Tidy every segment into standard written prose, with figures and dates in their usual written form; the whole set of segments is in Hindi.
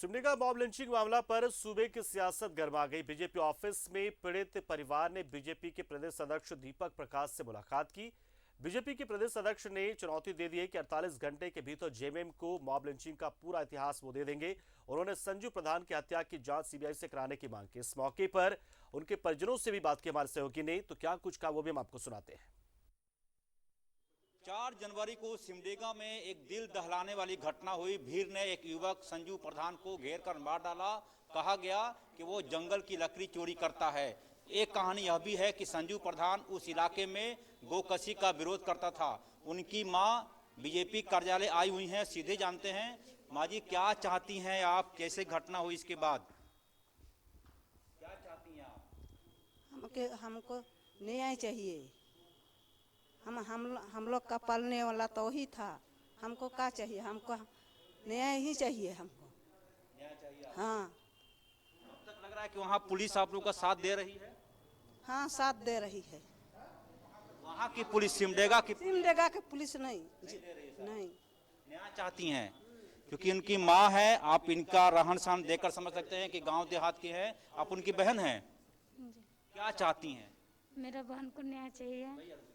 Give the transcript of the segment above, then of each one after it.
सिमडेगा मॉब लिंचिंग मामला पर सूबे की सियासत गर्मा गई। बीजेपी ऑफिस में पीड़ित परिवार ने बीजेपी के प्रदेश अध्यक्ष दीपक प्रकाश से मुलाकात की। बीजेपी के प्रदेश अध्यक्ष ने चुनौती दे दी है कि 48 घंटे के भीतर जेएमएम को मॉब लिंचिंग का पूरा इतिहास वो दे देंगे। उन्होंने संजू प्रधान की हत्या की जांच सीबीआई से कराने की मांग की। इस मौके पर उनके परिजनों से भी बात की हमारे सहयोगी ने, तो क्या कुछ कहा वो भी हम आपको सुनाते हैं। 4 जनवरी को सिमडेगा में एक दिल दहलाने वाली घटना हुई। भीड़ ने एक युवक संजू प्रधान को घेर कर मार डाला। कहा गया कि वो जंगल की लकड़ी चोरी करता है। एक कहानी यह भी है कि संजू प्रधान उस इलाके में गोकशी का विरोध करता था। उनकी मां बीजेपी कार्यालय आई हुई हैं, सीधे जानते हैं। माँ जी, क्या चाहती हैं आप? कैसे घटना हुई इसके बाद क्या चाहती हैं आप? हमको न्याय चाहिए। हम लोग का पालने वाला तो वही था। हमको क्या चाहिए? हमको न्याय ही चाहिए। हमको न्याय चाहिए आपको? हाँ। अब तक लग रहा है कि वहाँ पुलिस आप लोग का साथ दे रही है। हाँ, साथ दे रही है। वहाँ की पुलिस, सिमडेगा की सिमडेगा के पुलिस नहीं दे रही है। नहीं। न्याय चाहती हैं क्योंकि उनकी माँ है। आप इनका रहन सहन देखकर समझ सकते हैं कि गांव देहात की है। आप उनकी बहन हैं, क्या चाहती हैं? मेरा बहन को न्याय चाहिए।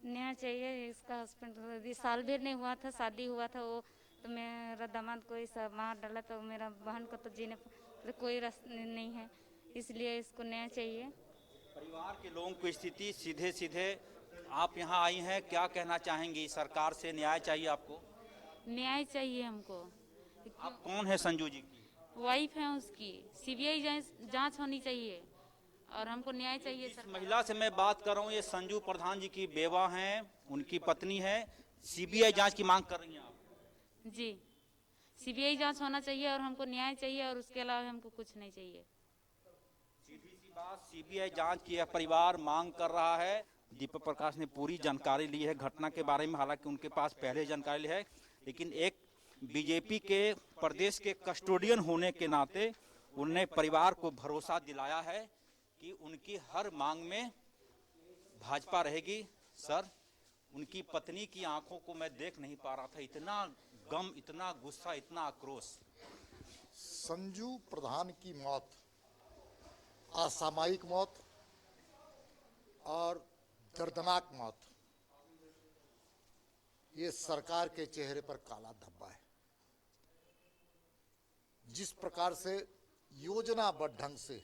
न्याय चाहिए। इसका हस्बैंड अभी साल भर नहीं हुआ था, शादी हुआ था वो, तो मेरा दामाद को इस मार डाला, तो मेरा बहन को तो जीने तो कोई रास्ता नहीं है, इसलिए इसको न्याय चाहिए। परिवार के लोगों की स्थिति सीधे सीधे आप यहाँ आई हैं, क्या कहना चाहेंगी? सरकार से न्याय चाहिए आपको? न्याय चाहिए हमको। आप कौन है संजू जी की? वाइफ है उसकी। सीबीआई जांच होनी चाहिए और हमको न्याय चाहिए। इस महिला से मैं बात कर रहा हूँ, ये संजू प्रधान जी की बेवा हैं, उनकी पत्नी है। सीबीआई जांच की मांग कर रही हैं आप? जी, सीबीआई जांच होना चाहिए और हमको न्याय चाहिए, और उसके अलावा हमको कुछ नहीं चाहिए। सीधी सी बात, सीबीआई जांच की यह परिवार मांग कर रहा है। दीपक प्रकाश ने पूरी जानकारी ली है घटना के बारे में, हालांकि उनके पास पहले जानकारी है, लेकिन एक बीजेपी के प्रदेश के कस्टोडियन होने के नाते उन्होंने परिवार को भरोसा दिलाया है कि उनकी हर मांग में भाजपा रहेगी। सर, उनकी पत्नी की आंखों को मैं देख नहीं पा रहा था, इतना गम, इतना गुस्सा, इतना आक्रोश। संजू प्रधान की मौत असामयिक मौत और दर्दनाक मौत, ये सरकार के चेहरे पर काला धब्बा है। जिस प्रकार से योजनाबद्ध ढंग से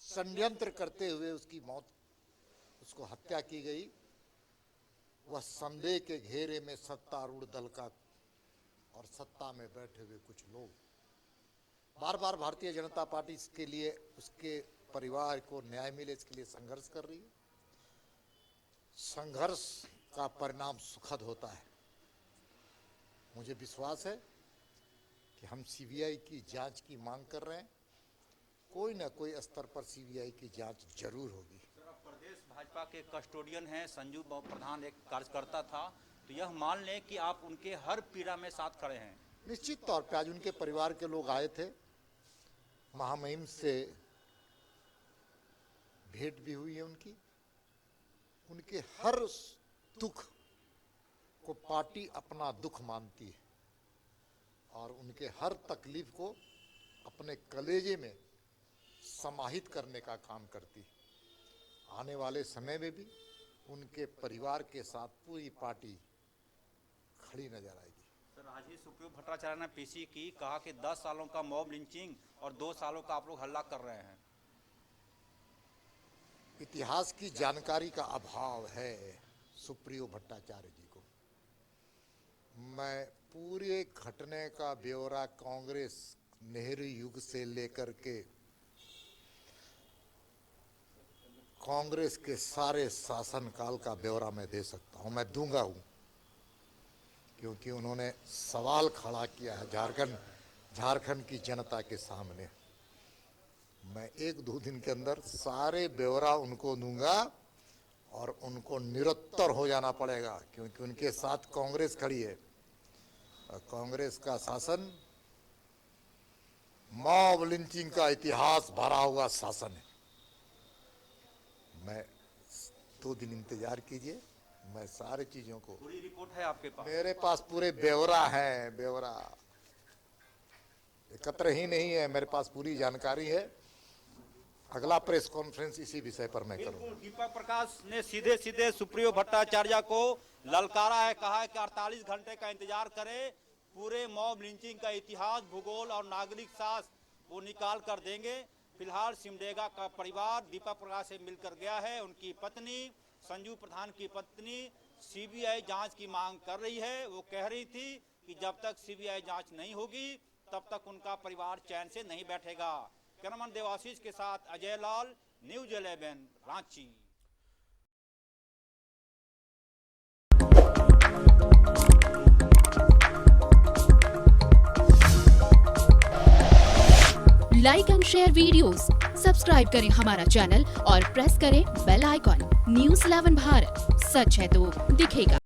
षड्यंत्र करते हुए उसकी मौत, उसको हत्या की गई, वह संदेह के घेरे में सत्तारूढ़ दल का और सत्ता में बैठे हुए कुछ लोग बार बार भारतीय जनता पार्टी इसके लिए, उसके परिवार को न्याय मिले इसके लिए संघर्ष कर रही है। संघर्ष का परिणाम सुखद होता है। मुझे विश्वास है कि हम सीबीआई की जांच की मांग कर रहे हैं। कोई ना कोई स्तर पर सीबीआई की जांच जरूर होगी। सर, आप प्रदेश भाजपा के कस्टोडियन हैं, संजू प्रधान एक कार्यकर्ता था, तो यह मान लें कि आप उनके हर पीड़ा में साथ खड़े हैं? निश्चित तौर पे आज उनके परिवार के लोग आए थे, महामहिम से भेंट भी हुई है उनकी। उनके हर दुख को पार्टी अपना दुख मानती है और उनके हर तकलीफ को अपने कलेजे में समाहित करने का काम करती है। आने वाले समय में भी उनके परिवार के साथ पूरी पार्टी खड़ी नजर आएगी। सर, आज ही सुप्रीयो भट्टाचार्य ने पेशी की, कहा कि 10 सालों का मॉब लिंचिंग और 2 सालों का आप लोग हल्ला कर रहे हैं। इतिहास की जानकारी का अभाव है सुप्रियो भट्टाचार्य जी को। मैं पूरे घटने का ब्यौरा कांग्रेस नेहरू युग से लेकर के कांग्रेस के सारे शासनकाल का ब्यौरा मैं दे सकता हूं, मैं दूंगा हूं, क्योंकि उन्होंने सवाल खड़ा किया है झारखंड की जनता के सामने। मैं 1-2 दिन के अंदर सारे ब्यौरा उनको दूंगा और उनको निरुत्तर हो जाना पड़ेगा, क्योंकि उनके साथ कांग्रेस खड़ी है और कांग्रेस का शासन मॉब लिंचिंग का इतिहास भरा हुआ शासन है। मैं 2 दिन इंतजार कीजिए, मैं सारी चीजों को, पूरी रिपोर्ट है आपके पास? मेरे पास पूरे ब्यौरा है, ब्यौरा। एकत्र ही नहीं है, मेरे पास पूरी जानकारी है। अगला प्रेस कॉन्फ्रेंस इसी विषय पर मैं करूंगा। बिल्कुल, दीपक प्रकाश ने सीधे सीधे सुप्रियो भट्टाचार्य को ललकारा है, कहा है कि 48 घंटे का इंतजार करें, पूरे मॉब लिंचिंग का इतिहास, भूगोल और नागरिक शास्त्र वो निकाल कर देंगे। फिलहाल सिमडेगा का परिवार दीपक प्रकाश से मिलकर गया है। उनकी पत्नी संजू प्रधान की पत्नी सीबीआई जांच की मांग कर रही है। वो कह रही थी कि जब तक सीबीआई जांच नहीं होगी तब तक उनका परिवार चैन से नहीं बैठेगा। कैमरामैन देवाशीष के साथ Ajay Lal, news 11 Ranchi. Like and share videos, subscribe करें हमारा चैनल और प्रेस करें बेल आइकॉन। न्यूज़ 11 भारत, सच है तो दिखेगा।